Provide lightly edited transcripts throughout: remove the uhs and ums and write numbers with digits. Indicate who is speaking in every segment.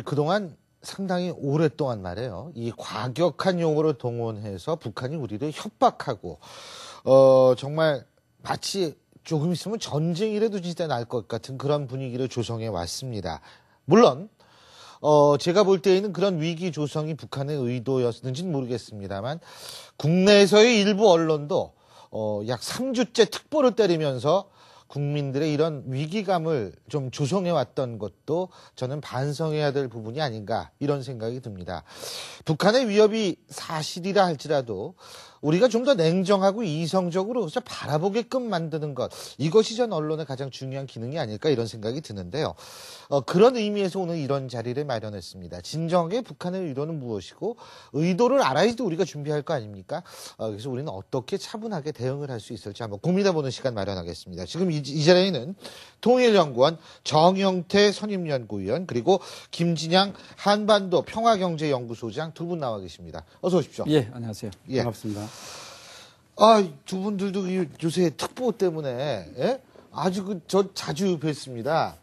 Speaker 1: 그동안 상당히 오랫동안 말이에요. 이 과격한 용어를 동원해서 북한이 우리를 협박하고, 정말 마치 조금 있으면 전쟁이라도 진짜 날 것 같은 그런 분위기를 조성해 왔습니다. 물론, 제가 볼 때에는 그런 위기 조성이 북한의 의도였는지는 모르겠습니다만, 국내에서의 일부 언론도, 약 3주째 특보를 때리면서 국민들의 이런 위기감을 좀 조성해 왔던 것도 저는 반성해야 될 부분이 아닌가 이런 생각이 듭니다. 북한의 위협이 사실이라 할지라도 우리가 좀 더 냉정하고 이성적으로 바라보게끔 만드는 것, 이것이 전 언론의 가장 중요한 기능이 아닐까 이런 생각이 드는데요. 그런 의미에서 오늘 이런 자리를 마련했습니다. 진정하게 북한의 의도는 무엇이고 의도를 알아야지 우리가 준비할 거 아닙니까? 그래서 우리는 어떻게 차분하게 대응을 할 수 있을지 한번 고민해보는 시간 마련하겠습니다. 지금 이 자리에는 통일연구원 정영태 선임연구위원 그리고 김진양 한반도 평화경제연구소장 두 분 나와 계십니다. 어서 오십시오.
Speaker 2: 예, 안녕하세요.
Speaker 1: 예.
Speaker 2: 반갑습니다.
Speaker 1: 두 분들도 요새 특보 때문에 아주 저 자주 뵀습니다.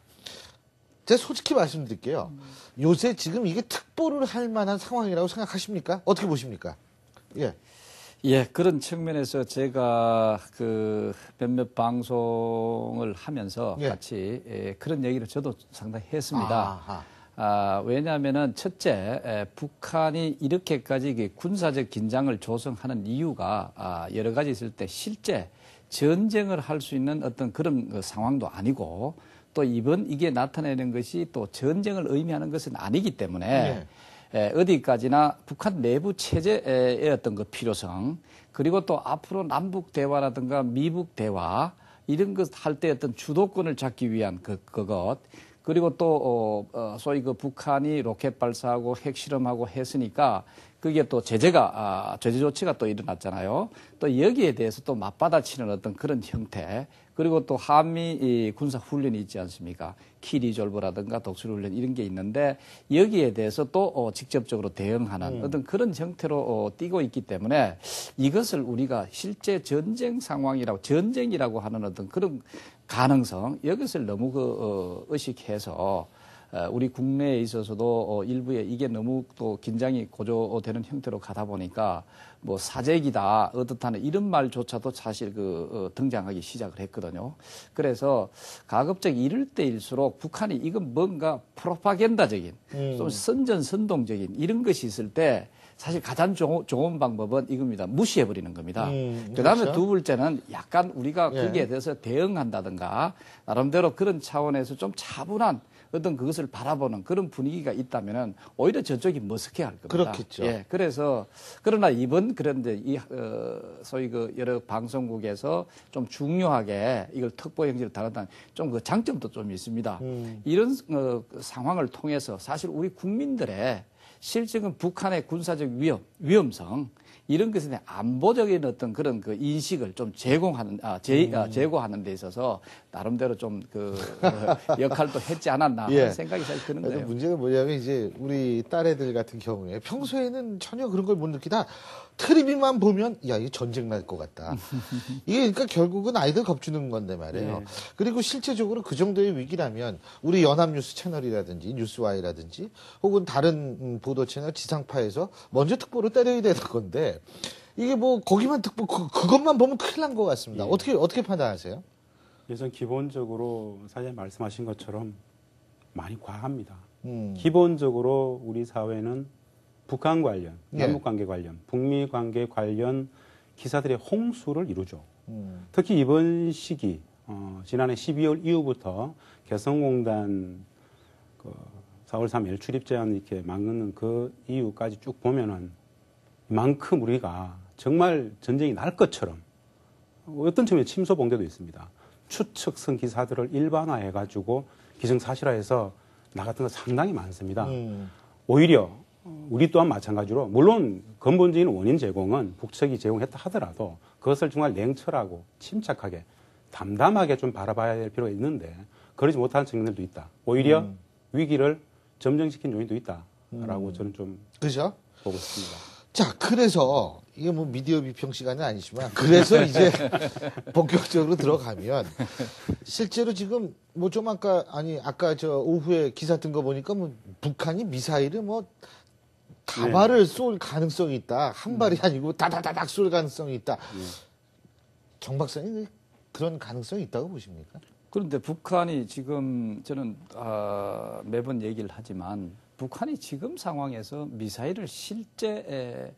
Speaker 1: 제가 솔직히 말씀드릴게요. 요새 지금 이게 특보를 할 만한 상황이라고 생각하십니까? 어떻게 보십니까? 예.
Speaker 2: 예, 그런 측면에서 제가 몇몇 방송을 하면서 같이 그런 얘기를 저도 상당히 했습니다. 왜냐하면은 첫째, 북한이 이렇게까지 군사적 긴장을 조성하는 이유가 여러 가지 있을 때 실제 전쟁을 할 수 있는 어떤 그런 상황도 아니고 또 이게 나타내는 것이 또 전쟁을 의미하는 것은 아니기 때문에 어디까지나 북한 내부 체제의 어떤 그 필요성 그리고 또 앞으로 남북 대화라든가 미북 대화 이런 것 할 때 어떤 주도권을 잡기 위한 그것 그리고 또 소위 북한이 로켓 발사하고 핵실험하고 했으니까 그게 또 제재 조치가 또 일어났잖아요. 또 여기에 대해서 또 맞받아치는 어떤 그런 형태 그리고 또 한미 군사 훈련이 있지 않습니까? 키리졸브라든가 독수리훈련 이런 게 있는데 여기에 대해서 또 직접적으로 대응하는 어떤 그런 형태로 띄고 있기 때문에 이것을 우리가 실제 전쟁이라고 하는 어떤 그런 가능성 이것을 너무 의식해서 우리 국내에 있어서도 일부에 이게 너무 또 긴장이 고조되는 형태로 가다 보니까 뭐 사재기다 어떻다는 이런 말조차도 사실 등장하기 시작을 했거든요. 그래서 가급적 이럴 때일수록 북한이 이건 뭔가 프로파간다적인 좀 선전선동적인 이런 것이 있을 때 사실 가장 좋은 방법은 이겁니다. 무시해버리는 겁니다. 그다음에
Speaker 1: 그렇죠.
Speaker 2: 두 번째는 약간 우리가 거기에 대해서 대응한다든가 나름대로 그런 차원에서 좀 차분한 어떤 그것을 바라보는 그런 분위기가 있다면은 오히려 저쪽이 머쓱해 할 겁니다.
Speaker 1: 그렇겠죠.
Speaker 2: 예, 그러나 그런데 소위 여러 방송국에서 좀 중요하게 이걸 특보 형식으로 다뤘다는 좀 장점도 좀 있습니다. 이런 상황을 통해서 사실 우리 국민들의 실질은 북한의 군사적 위험성 이런 것에 대한 안보적인 어떤 그런 인식을 좀 제고하는 데 있어서 나름대로 좀 역할도 했지 않았나 하는 생각이 사실 드는 거예요.
Speaker 1: 문제가 뭐냐면 이제 우리 딸애들 같은 경우에 평소에는 전혀 그런 걸 못 느끼다 텔레비만 보면 야 이게 전쟁 날 것 같다. 이게 그러니까 결국은 아이들 겁주는 건데 말이에요. 그리고 실제적으로 그 정도의 위기라면 우리 연합뉴스 채널이라든지 뉴스와이라든지 혹은 다른 보도 채널 지상파에서 먼저 특보를 때려야 되는 건데 이게 뭐 거기만 특보 그것만 보면 큰일 난 것 같습니다. 어떻게 판단하세요?
Speaker 3: 우선 기본적으로 사장님 말씀하신 것처럼 많이 과합니다. 기본적으로 우리 사회는 북한 관련, 남북관계 관련, 북미 관계 관련 기사들의 홍수를 이루죠. 특히 이번 시기, 지난해 12월 이후부터 개성공단 4월 3일 출입 제한 이렇게 막는 그 이후까지 쭉 보면은 이만큼 우리가 정말 전쟁이 날 것처럼 어떤 측면에 침소봉대도 있습니다. 추측성 기사들을 일반화해가지고 기정사실화해서 나갔던 거 상당히 많습니다. 오히려 우리 또한 마찬가지로 물론 근본적인 원인 제공은 북측이 제공했다 하더라도 그것을 정말 냉철하고 침착하게 담담하게 좀 바라봐야 될 필요가 있는데 그러지 못하는 측면들도 있다. 오히려 위기를 점정시킨 요인도 있다라고 저는 좀
Speaker 1: 그죠?
Speaker 3: 보고 있습니다.
Speaker 1: 자, 그래서 이게 뭐 미디어 비평 시간은 아니지만 그래서 이제 본격적으로 들어가면 실제로 지금 뭐 좀 아까 저 오후에 기사 뜬 거 보니까 뭐 북한이 미사일을 뭐 다발을 쏠 가능성이 있다. 한 발이 아니고 다다다닥 쏠 가능성이 있다. 정 박사님 그런 가능성이 있다고 보십니까?
Speaker 2: 그런데 북한이 지금 저는 매번 얘기를 하지만 북한이 지금 상황에서 미사일을 실제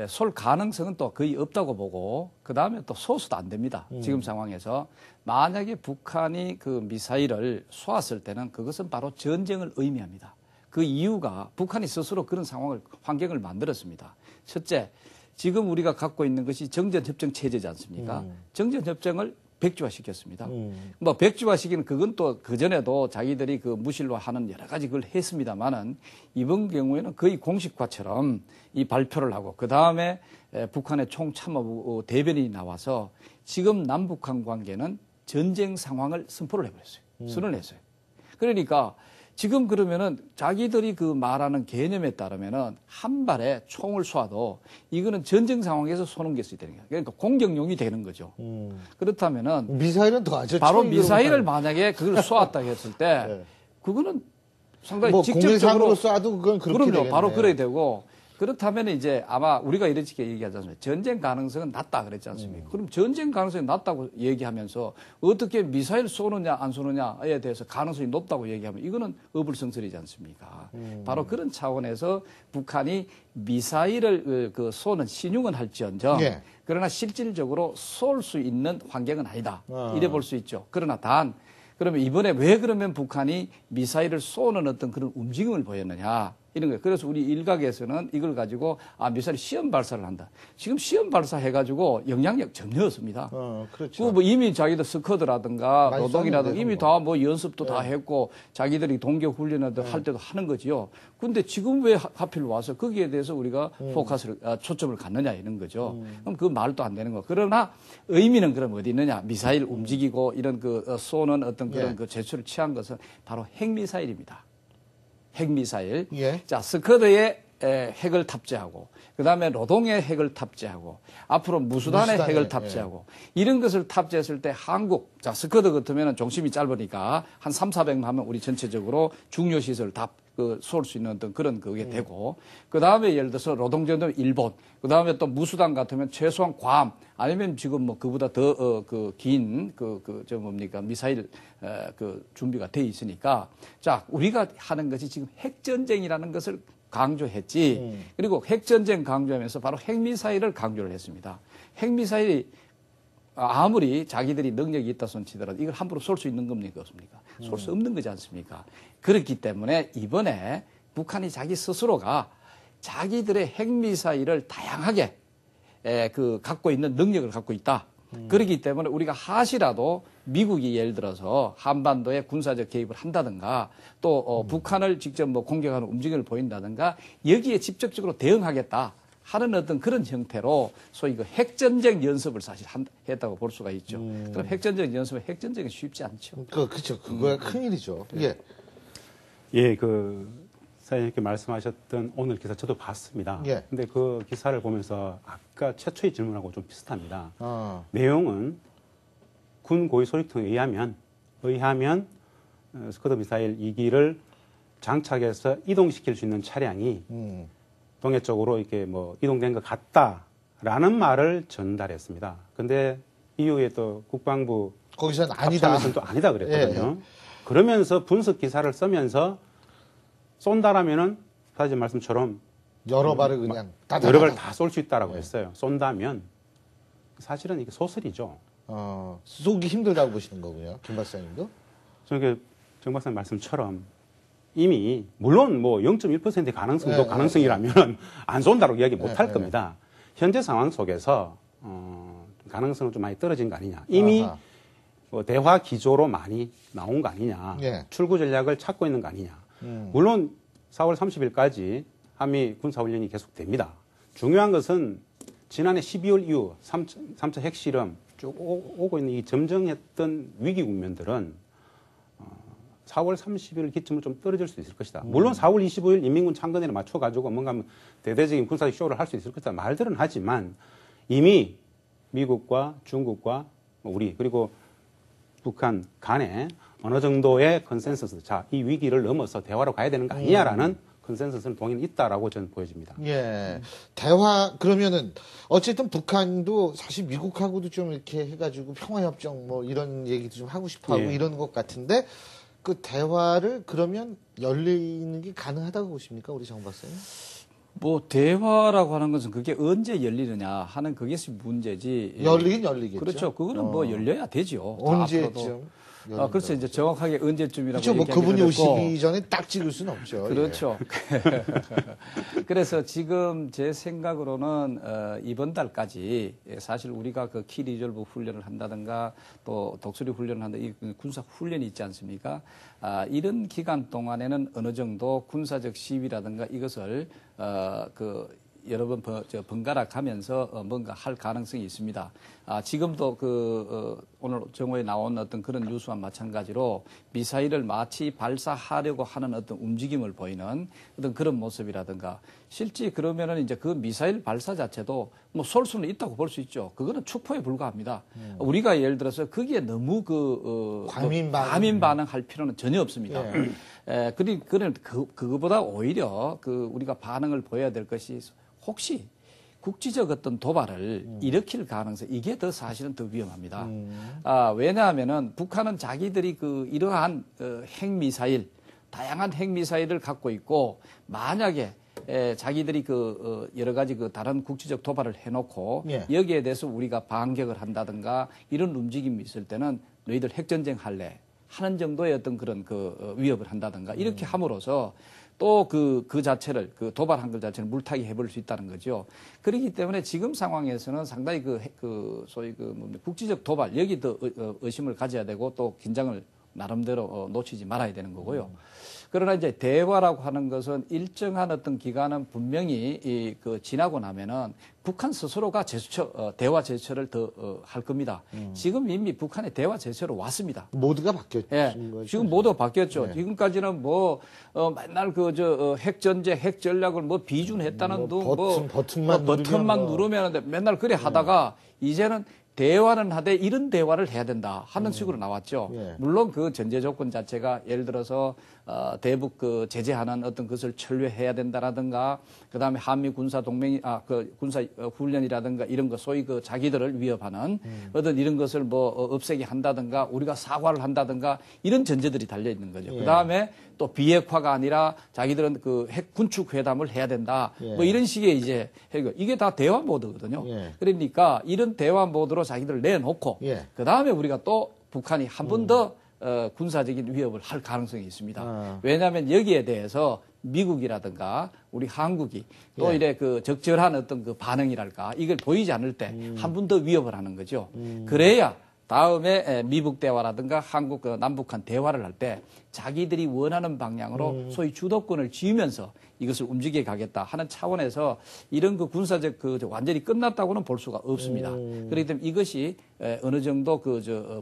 Speaker 2: 쏠 가능성은 또 거의 없다고 보고 그 다음에 또 쏘서도 안 됩니다. 지금 상황에서 만약에 북한이 그 미사일을 쏘았을 때는 그것은 바로 전쟁을 의미합니다. 그 이유가 북한이 스스로 그런 환경을 만들었습니다. 첫째, 지금 우리가 갖고 있는 것이 정전협정 체제지 않습니까? 정전협정을 백지화시켰습니다. 뭐 백지화시키는 그건 또 그전에도 자기들이 그 무실로 하는 여러 가지 그걸 했습니다만은 이번 경우에는 거의 공식화처럼 이 발표를 하고 그 다음에 북한의 총참모부 대변인이 나와서 지금 남북한 관계는 전쟁 상황을 선포를 해버렸어요. 선언을 했어요. 그러니까 지금 그러면은 자기들이 그 말하는 개념에 따르면은 한 발에 총을 쏴도 이거는 전쟁 상황에서 쏘는 게 되는 거예요. 그러니까 공격용이 되는 거죠. 그렇다면은
Speaker 1: 미사일은 더 아주
Speaker 2: 바로 미사일을 만약에 그걸 쏘았다 했을 때
Speaker 1: 네.
Speaker 2: 그거는 상당히
Speaker 1: 뭐
Speaker 2: 직접적으로
Speaker 1: 쏴도 그건 그렇게
Speaker 2: 그럼요.
Speaker 1: 되겠네요.
Speaker 2: 바로 그래야 되고 그렇다면 이제 아마 우리가 이렇게 얘기하지 않습니까? 전쟁 가능성은 낮다 그랬지 않습니까? 그럼 전쟁 가능성이 낮다고 얘기하면서 어떻게 미사일 쏘느냐 안 쏘느냐에 대해서 가능성이 높다고 얘기하면 이거는 어불성설이지 않습니까? 바로 그런 차원에서 북한이 미사일을 쏘는 신용은 할지언정
Speaker 1: 예.
Speaker 2: 그러나 실질적으로 쏠 수 있는 환경은 아니다. 이래 볼 수 있죠. 그러나 그러면 이번에 왜 그러면 북한이 미사일을 쏘는 어떤 그런 움직임을 보였느냐. 이런 거예요. 그래서 우리 일각에서는 이걸 가지고 미사일 시험 발사를 한다. 지금 시험 발사해가지고 영향력 전혀 없습니다.
Speaker 1: 그렇죠.
Speaker 2: 뭐 이미 자기들 스쿼드라든가 노동이라든가 이미 다 뭐 연습도 다 했고 자기들이 동계 훈련을 할 때도 하는 거지요. 근데 지금 왜 하필 와서 거기에 대해서 우리가 포커스를 초점을 갖느냐 이런 거죠. 그럼 그 말도 안 되는 거. 그러나 의미는 그럼 어디 있느냐? 미사일 움직이고 이런 쏘는 어떤 그런 그 제출을 취한 것은 바로 핵미사일입니다. 핵미사일.
Speaker 1: 예.
Speaker 2: 자, 스커드에 핵을 탑재하고, 그 다음에 노동의 핵을 탑재하고, 앞으로 무수단의 핵을 탑재하고, 이런 것을 탑재했을 때 자, 스커드 같으면 종심이 짧으니까 한 300~400만 하면 우리 전체적으로 중요시설 다 쏠 수 있는 어떤 그런 그게 되고, 그 다음에 예를 들어서 노동전도 일본, 그 다음에 또 무수단 같으면 최소한 괌, 아니면 지금 뭐 그보다 더 긴 미사일 준비가 돼 있으니까, 자, 우리가 하는 것이 지금 핵전쟁이라는 것을 강조했지. 그리고 핵전쟁 강조하면서 바로 핵미사일을 강조를 했습니다. 핵미사일이 아무리 자기들이 능력이 있다 손치더라도 이걸 함부로 쏠 수 있는 겁니까 없습니까? 쏠 수 없는 거지 않습니까? 그렇기 때문에 이번에 북한이 자기 스스로가 자기들의 핵미사일을 다양하게 갖고 있는 능력을 갖고 있다. 그렇기 때문에 우리가 하시라도 미국이 예를 들어서 한반도에 군사적 개입을 한다든가 또 북한을 직접 뭐 공격하는 움직임을 보인다든가 여기에 직접적으로 대응하겠다 하는 어떤 그런 형태로 소위 그 핵전쟁 연습을 사실 했다고 볼 수가 있죠. 그럼 핵전쟁 연습은 핵전쟁이 쉽지 않죠.
Speaker 1: 그렇죠. 그거야 큰일이죠. 예.
Speaker 3: 예, 사장님께 말씀하셨던 오늘 기사 저도 봤습니다.
Speaker 1: 예.
Speaker 3: 근데 그 기사를 보면서 아까 최초의 질문하고 좀 비슷합니다. 내용은 군 고위 소식통에 의하면 스커드 미사일 2기를 장착해서 이동시킬 수 있는 차량이 동해 쪽으로 이렇게 뭐 이동된 것 같다라는 말을 전달했습니다. 근데 이후에 또 국방부
Speaker 1: 거기서는 아니다.
Speaker 3: 또 아니다 그랬거든요.
Speaker 1: 예.
Speaker 3: 그러면서 분석 기사를 쓰면서 쏜다라면은 사실 말씀처럼
Speaker 1: 여러 발을 그냥
Speaker 3: 여러 발 다 쏠 수 있다라고 했어요. 쏜다면 사실은 이게 소설이죠.
Speaker 1: 쏘기 힘들다고 보시는 거고요, 김 박사님도.
Speaker 3: 저게 정 박사님 말씀처럼 이미 물론 뭐 0.1%의 가능성도 가능성이라면 안 쏜다고 이야기 못 할 겁니다. 현재 상황 속에서 가능성은 좀 많이 떨어진 거 아니냐. 이미 대화 기조로 많이 나온 거 아니냐. 출구 전략을 찾고 있는 거 아니냐. 물론 4월 30일까지 한미 군사훈련이 계속됩니다. 중요한 것은 지난해 12월 이후 3차 핵실험 쭉 오고 있는 이 점정했던 위기 국면들은 4월 30일 기점으로 좀 떨어질 수 있을 것이다. 물론 4월 25일 인민군 창건일에 맞춰가지고 뭔가 대대적인 군사적 쇼를 할 수 있을 것이다. 말들은 하지만 이미 미국과 중국과 우리 그리고 북한 간에 어느 정도의 컨센서스, 자, 이 위기를 넘어서 대화로 가야 되는 거 아니냐라는 컨센서스는 동의는 있다라고 저는 보여집니다.
Speaker 1: 예. 대화, 그러면은, 어쨌든 북한도 사실 미국하고도 좀 이렇게 해가지고 평화협정 뭐 이런 얘기도 좀 하고 싶어 하고
Speaker 3: 예.
Speaker 1: 이러는 것 같은데, 그 대화를 그러면 열리는 게 가능하다고 보십니까? 우리 정 박사님?
Speaker 2: 뭐 대화라고 하는 것은 그게 언제 열리느냐 하는 그게 문제지.
Speaker 1: 열리긴 열리겠죠.
Speaker 2: 그렇죠. 그거는 뭐 열려야 되죠.
Speaker 1: 언제쯤?
Speaker 2: 그래서 이제 정확하게 언제쯤이라고
Speaker 1: 그렇죠. 뭐 그분이 오시기 전에 딱 찍을 수는 없죠.
Speaker 2: 그렇죠. 예. 그래서 지금 제 생각으로는 이번 달까지 사실 우리가 그 키 리졸브 훈련을 한다든가 또 독수리 훈련을 한다 이 군사 훈련이 있지 않습니까? 이런 기간 동안에는 어느 정도 군사적 시위라든가 이것을 여러 번 번갈아 가면서 뭔가 할 가능성이 있습니다. 지금도 오늘 정오에 나온 어떤 그런 뉴스와 마찬가지로 미사일을 마치 발사하려고 하는 어떤 움직임을 보이는 어떤 그런 모습이라든가 실제 그러면은 이제 그 미사일 발사 자체도 뭐 쏠 수는 있다고 볼 수 있죠. 그거는 추포에 불과합니다. 우리가 예를 들어서 거기에 너무 과민 반응할 필요는 전혀 없습니다. 예. 그거보다 오히려 우리가 반응을 보여야 될 것이 혹시 국지적 어떤 도발을 일으킬 가능성, 이게 더 사실은 더 위험합니다. 왜냐하면은 북한은 자기들이 이러한 핵미사일, 다양한 핵미사일을 갖고 있고, 만약에 자기들이 여러 가지 다른 국지적 도발을 해놓고,
Speaker 1: 예.
Speaker 2: 여기에 대해서 우리가 반격을 한다든가, 이런 움직임이 있을 때는 너희들 핵전쟁 할래? 하는 정도의 어떤 그런 위협을 한다든가, 이렇게 함으로써 또 그 자체를, 도발한 것 자체를 물타기 해볼 수 있다는 거죠. 그렇기 때문에 지금 상황에서는 상당히 소위 국지적 도발, 여기 더 의심을 가져야 되고 또 긴장을 나름대로 놓치지 말아야 되는 거고요. 그러나 이제 대화라고 하는 것은 일정한 어떤 기간은 분명히 지나고 나면은 북한 스스로가 대화 제스처를 더 할 겁니다. 지금 이미 북한의 대화 제스처로 왔습니다.
Speaker 1: 모두가 바뀌었죠.
Speaker 2: 예, 지금 모두가 바뀌었죠. 네. 지금까지는 맨날 핵전제, 핵전략을 비준했다는 버튼만 누르면 맨날 그래 하다가 이제는 대화는 하되 이런 대화를 해야 된다 하는 식으로 나왔죠.
Speaker 1: 예.
Speaker 2: 물론 그 전제 조건 자체가 예를 들어서 대북 제재하는 어떤 것을 철회해야 된다라든가 그다음에 한미 군사 동맹이 군사 훈련이라든가 이런 거 소위 자기들을 위협하는 어떤 이런 것을 없애게 한다든가 우리가 사과를 한다든가 이런 전제들이 달려 있는 거죠.
Speaker 1: 예.
Speaker 2: 그다음에 또 비핵화가 아니라 자기들은 핵 군축 회담을 해야 된다.
Speaker 1: 예.
Speaker 2: 이런 식의 이제 이게 다 대화 모드거든요.
Speaker 1: 예.
Speaker 2: 그러니까 이런 대화 모드로 자기들을 내놓고
Speaker 1: 예.
Speaker 2: 그다음에 우리가 또 북한이 한 번 더 군사적인 위협을 할 가능성이 있습니다. 왜냐하면 여기에 대해서 미국이라든가 우리 한국이 또 이래 적절한 어떤 반응이랄까 이걸 보이지 않을 때 한 번 더 위협을 하는 거죠. 그래야 다음에 미국 대화라든가 한국 남북한 대화를 할 때 자기들이 원하는 방향으로 소위 주도권을 쥐면서 이것을 움직여 가겠다 하는 차원에서 이런 군사적 완전히 끝났다고는 볼 수가 없습니다. 그렇기 때문에 이것이 어느 정도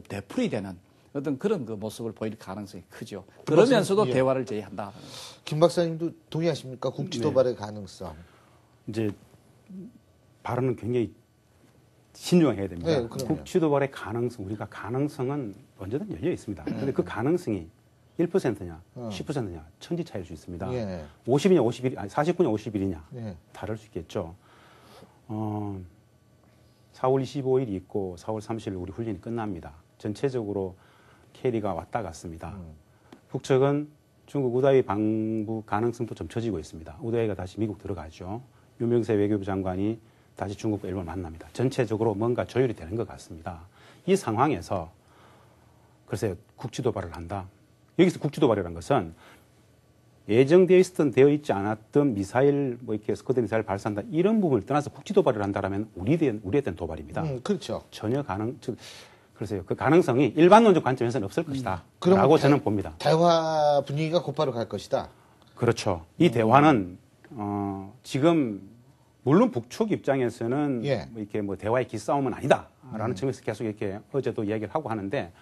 Speaker 2: 되풀이 되는 어떤 그런 모습을 보일 가능성이 크죠. 그러면서도
Speaker 1: 예.
Speaker 2: 대화를 제의한다.
Speaker 1: 김 박사님도 동의하십니까? 국지 도발의 가능성.
Speaker 3: 이제 발언은 굉장히 신중해야 됩니다.
Speaker 1: 네,
Speaker 3: 국지 도발의 가능성, 우리가 가능성은 언제든 열려 있습니다. 그런데 그 가능성이 1%냐, 10%냐, 천지 차이일 수 있습니다.
Speaker 1: 예.
Speaker 3: 50이냐, 51, 아니 49냐, 51이냐,
Speaker 1: 예.
Speaker 3: 다를 수 있겠죠. 4월 25일이 있고 4월 30일 우리 훈련이 끝납니다. 전체적으로 캐리가 왔다 갔습니다. 북측은 중국 우다위 방북 가능성도 점쳐지고 있습니다. 우다위가 다시 미국 들어가죠. 유명세 외교부 장관이 다시 중국과 일본을 만납니다. 전체적으로 뭔가 조율이 되는 것 같습니다. 이 상황에서 글쎄요, 국지도발을 한다. 여기서 국지도발이라는 것은 예정되어 있었던 되어 있지 않았던 미사일 이렇게 스쿼드 미사일 발사한다 이런 부분을 떠나서 국지도발을 한다라면 우리에 대한 도발입니다.
Speaker 1: 그렇죠.
Speaker 3: 전혀 글쎄요, 그 가능성이 일반론적 관점에서는 없을 것이다. 라고 저는 봅니다.
Speaker 1: 대화 분위기가 곧바로 갈 것이다.
Speaker 3: 그렇죠. 이 대화는, 지금, 물론 북측 입장에서는
Speaker 1: 예.
Speaker 3: 이렇게 대화의 기싸움은 아니다. 라는 측면에서 계속 이렇게 어제도 이야기를 하고 하는데,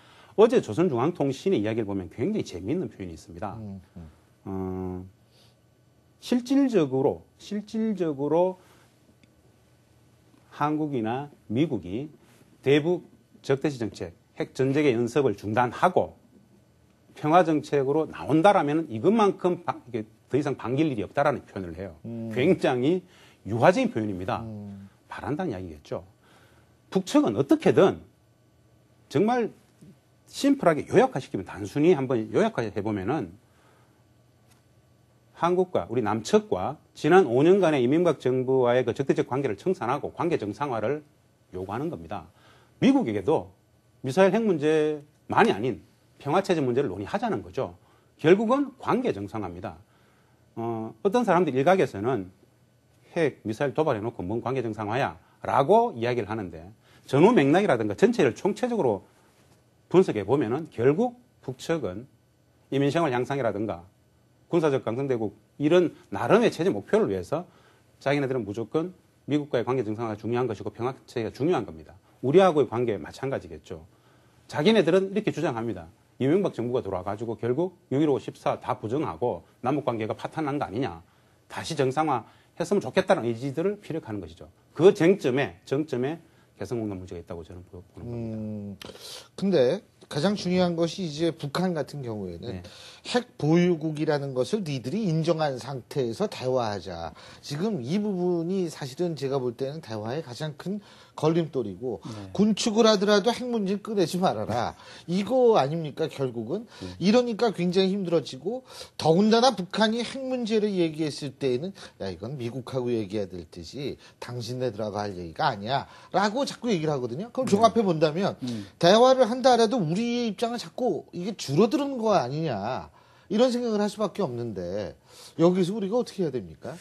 Speaker 3: 어제 조선중앙통신의 이야기를 보면 굉장히 재미있는 표현이 있습니다. 실질적으로 한국이나 미국이 대북 적대시 정책, 핵 전쟁의 연습을 중단하고 평화 정책으로 나온다라면 이것만큼 이게 더 이상 반길 일이 없다라는 표현을 해요. 굉장히 유화적인 표현입니다. 바란다는 이야기겠죠. 북측은 어떻게든 정말 심플하게 요약화시키면 단순히 한번 요약화해 보면은 한국과 우리 남측과 지난 5년간의 이명박 정부와의 그 적대적 관계를 청산하고 관계 정상화를 요구하는 겁니다. 미국에게도 미사일 핵 문제만이 아닌 평화체제 문제를 논의하자는 거죠. 결국은 관계 정상화입니다. 어떤 사람들 일각에서는 핵, 미사일 도발해놓고 뭔 관계 정상화야? 라고 이야기를 하는데 전후 맥락이라든가 전체를 총체적으로 분석해 보면은 결국 북측은 이민생활 향상이라든가 군사적 강성대국 이런 나름의 체제 목표를 위해서 자기네들은 무조건 미국과의 관계 정상화가 중요한 것이고 평화체제가 중요한 겁니다. 우리하고의 관계 마찬가지겠죠. 자기네들은 이렇게 주장합니다. 이명박 정부가 돌아가지고 결국 6.15, 14 다 부정하고 남북관계가 파탄난 거 아니냐. 다시 정상화 했으면 좋겠다는 의지들을 피력하는 것이죠. 그 정점에 개성공단 문제가 있다고 저는 보는 겁니다.
Speaker 1: 근데 가장 중요한 것이 이제 북한 같은 경우에는 핵 보유국이라는 것을 니들이 인정한 상태에서 대화하자. 지금 이 부분이 사실은 제가 볼 때는 대화의 가장 큰 걸림돌이고 군축을 하더라도 핵 문제는 꺼내지 말아라. 이거 아닙니까 결국은? 이러니까 굉장히 힘들어지고 더군다나 북한이 핵 문제를 얘기했을 때에는 야 이건 미국하고 얘기해야 될 듯이 당신네들하고 할 얘기가 아니야 라고 자꾸 얘기를 하거든요. 그럼 종합해 본다면 대화를 한다 하더라도 우리의 입장은 자꾸 이게 줄어드는 거 아니냐 이런 생각을 할 수밖에 없는데 여기서 우리가 어떻게 해야 됩니까?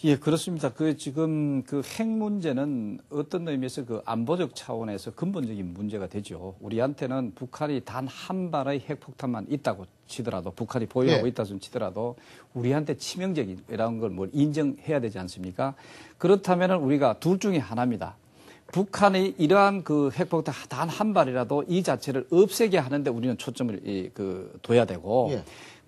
Speaker 2: 예, 그렇습니다. 지금 핵 문제는 어떤 의미에서 안보적 차원에서 근본적인 문제가 되죠. 우리한테는 북한이 단 한 발의 핵폭탄만 있다고 치더라도, 북한이 보유하고 있다고 치더라도 우리한테 치명적이라는 걸 뭘 인정해야 되지 않습니까? 그렇다면 우리가 둘 중에 하나입니다. 북한이 이러한 핵폭탄 단 한 발이라도 이 자체를 없애게 하는데 우리는 초점을 둬야 되고,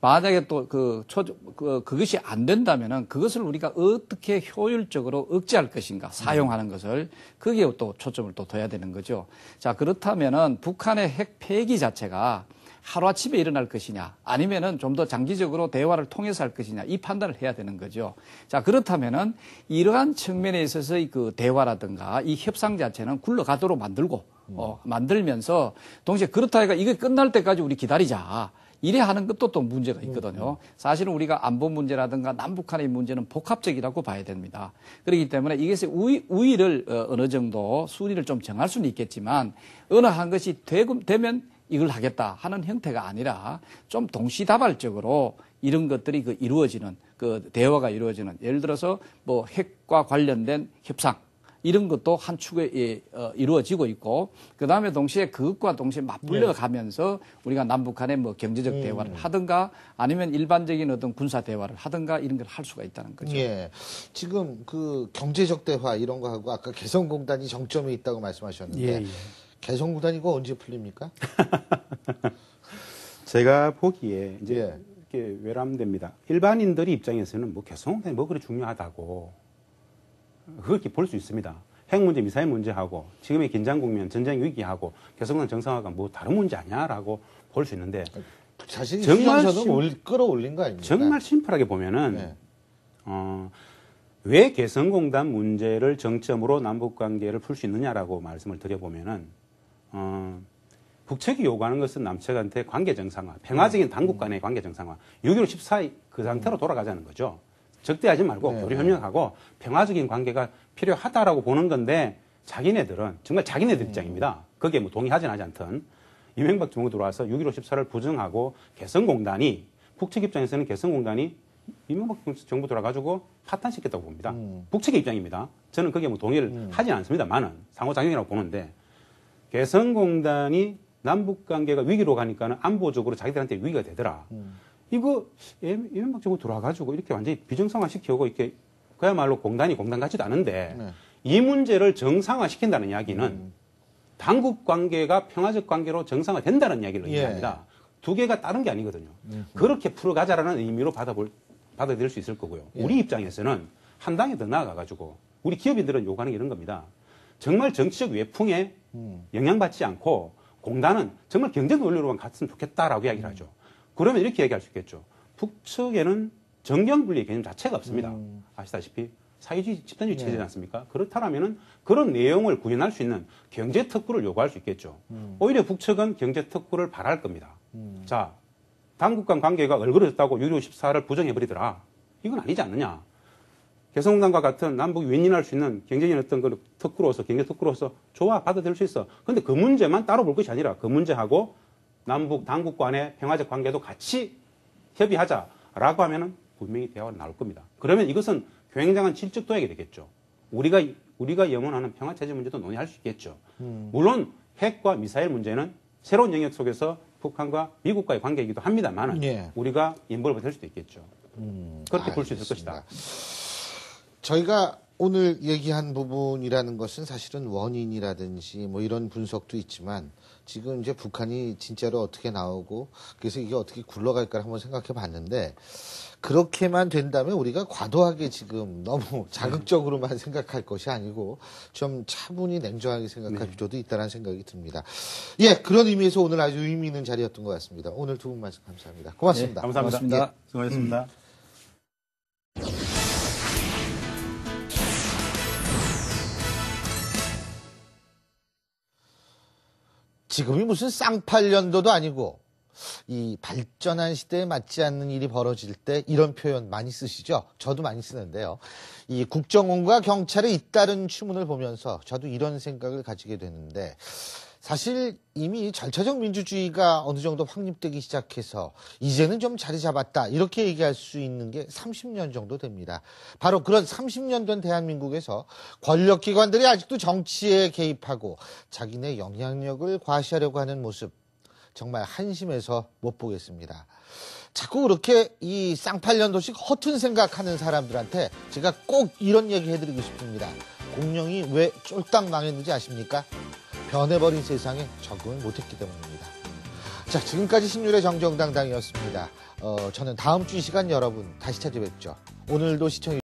Speaker 2: 만약에 또 그것이 안 된다면은 그것을 우리가 어떻게 효율적으로 억제할 것인가, 사용하는 것을, 거기에 또 초점을 또 둬야 되는 거죠. 자, 그렇다면은 북한의 핵 폐기 자체가 하루아침에 일어날 것이냐, 아니면은 좀 더 장기적으로 대화를 통해서 할 것이냐, 이 판단을 해야 되는 거죠. 자, 그렇다면은 이러한 측면에 있어서의 대화라든가 이 협상 자체는 굴러가도록 만들고, 만들면서 동시에 그렇다 해가 이게 끝날 때까지 우리 기다리자. 이래 하는 것도 또 문제가 있거든요. 사실은 우리가 안보 문제라든가 남북한의 문제는 복합적이라고 봐야 됩니다. 그렇기 때문에 이것의 우위를 어느 정도 순위를 좀 정할 수는 있겠지만 어느 한 것이 되면 이걸 하겠다 하는 형태가 아니라 좀 동시다발적으로 이런 것들이 이루어지는 대화가 이루어지는, 예를 들어서 뭐 핵과 관련된 협상 이런 것도 한 축에 이루어지고 있고, 그 다음에 동시에 그것과 동시에 맞불려 가면서 우리가 남북한의 뭐 경제적 대화를 하든가 아니면 일반적인 어떤 군사 대화를 하든가 이런 걸 할 수가 있다는 거죠.
Speaker 1: 예. 지금 경제적 대화 이런 거 하고 아까 개성공단이 정점에 있다고 말씀하셨는데 개성공단 이거 언제 풀립니까?
Speaker 3: 제가 보기에 이제 이렇게 외람됩니다. 일반인들이 입장에서는 뭐 개성공단이 뭐 그리 중요하다고 그렇게 볼 수 있습니다. 핵 문제, 미사일 문제하고 지금의 긴장 국면, 전쟁 위기하고 개성공단 정상화가 뭐 다른 문제 아니야라고 볼 수 있는데
Speaker 1: 사실 수준에서는 끌어올린 거 아닙니까?
Speaker 3: 정말 심플하게 보면은 왜 개성공단 문제를 정점으로 남북 관계를 풀 수 있느냐라고 말씀을 드려보면은 북측이 요구하는 것은 남측한테 관계 정상화, 평화적인 당국 간의 관계 정상화, 6.15, 14 그 상태로 돌아가자는 거죠. 적대하지 말고 교류 협력하고 평화적인 관계가 필요하다라고 보는 건데 자기네들은 정말 자기네들 입장입니다. 거기에 뭐 동의하진 하지 않든 이명박 정부 들어와서 6.15, 14를 부정하고 개성공단이 북측 입장에서는 개성공단이 이명박 정부 들어와가지고 파탄시켰다고 봅니다. 북측의 입장입니다. 저는 거기에 뭐 동의를 하진 않습니다만은 상호작용이라고 보는데 개성공단이 남북관계가 위기로 가니까는 안보적으로 자기들한테 위기가 되더라. 이거 이명박 정부 들어와가지고 이렇게 완전히 비정상화 시키고 이렇게 그야말로 공단 같지도 않은데 이 문제를 정상화 시킨다는 이야기는 당국 관계가 평화적 관계로 정상화된다는 이야기를 의미합니다. 두 개가 다른 게 아니거든요. 그렇게 풀어가자라는 의미로 받아들일 수 있을 거고요. 우리 입장에서는 한 단계 더 나아가가지고 우리 기업인들은 요구하는 게 이런 겁니다. 정말 정치적 외풍에 영향받지 않고 공단은 정말 경제 논리로만 갔으면 좋겠다라고 이야기를 하죠. 그러면 이렇게 얘기할 수 있겠죠. 북측에는 정경분리의 개념 자체가 없습니다. 아시다시피 사회주의 집단주의 체제지 않습니까? 그렇다면은 그런 내용을 구현할 수 있는 경제 특구를 요구할 수 있겠죠. 오히려 북측은 경제 특구를 바랄 겁니다. 자, 당국 간 관계가 얼그러졌다고 6.25 14를 부정해버리더라. 이건 아니지 않느냐. 개성공단과 같은 남북이 윈윈할 수 있는 경제적인 어떤 그 특구로서, 경제 특구로서 좋아, 받아들일 수 있어. 근데 그 문제만 따로 볼 것이 아니라 그 문제하고 남북 당국 간의 평화적 관계도 같이 협의하자라고 하면은 분명히 대화가 나올 겁니다. 그러면 이것은 굉장한 질적 도약이 되겠죠. 우리가 염원하는 평화체제 문제도 논의할 수 있겠죠. 물론 핵과 미사일 문제는 새로운 영역 속에서 북한과 미국과의 관계이기도 합니다만 우리가 인벌브 될 수도 있겠죠. 그렇게 볼 수 있을 것이다.
Speaker 1: 저희가 오늘 얘기한 부분이라는 것은 사실은 원인이라든지 뭐 이런 분석도 있지만 지금 이제 북한이 진짜로 어떻게 나오고 그래서 이게 어떻게 굴러갈까 한번 생각해 봤는데 그렇게만 된다면 우리가 과도하게 지금 너무 자극적으로만 생각할 것이 아니고 좀 차분히 냉정하게 생각할 필요도 있다는 생각이 듭니다. 예, 그런 의미에서 오늘 아주 의미 있는 자리였던 것 같습니다. 오늘 두 분 말씀 감사합니다. 고맙습니다.
Speaker 3: 네, 감사합니다.
Speaker 2: 고맙습니다.
Speaker 3: 예, 수고하셨습니다.
Speaker 1: 지금이 무슨 쌍팔년도도 아니고 이 발전한 시대에 맞지 않는 일이 벌어질 때 이런 표현 많이 쓰시죠? 저도 많이 쓰는데요. 이 국정원과 경찰의 잇따른 추문을 보면서 저도 이런 생각을 가지게 되는데 사실 이미 절차적 민주주의가 어느 정도 확립되기 시작해서 이제는 좀 자리 잡았다 이렇게 얘기할 수 있는 게 30년 정도 됩니다. 바로 그런 30년 된 대한민국에서 권력기관들이 아직도 정치에 개입하고 자기네 영향력을 과시하려고 하는 모습 정말 한심해서 못 보겠습니다. 자꾸 그렇게 이 쌍팔년도씩 허튼 생각하는 사람들한테 제가 꼭 이런 얘기 해드리고 싶습니다. 공룡이 왜 쫄딱 망했는지 아십니까? 변해버린 세상에 적응을 못했기 때문입니다. 자, 지금까지 신율의 정정당당이었습니다. 저는 다음 주 이 시간 여러분 다시 찾아뵙죠. 오늘도 시청해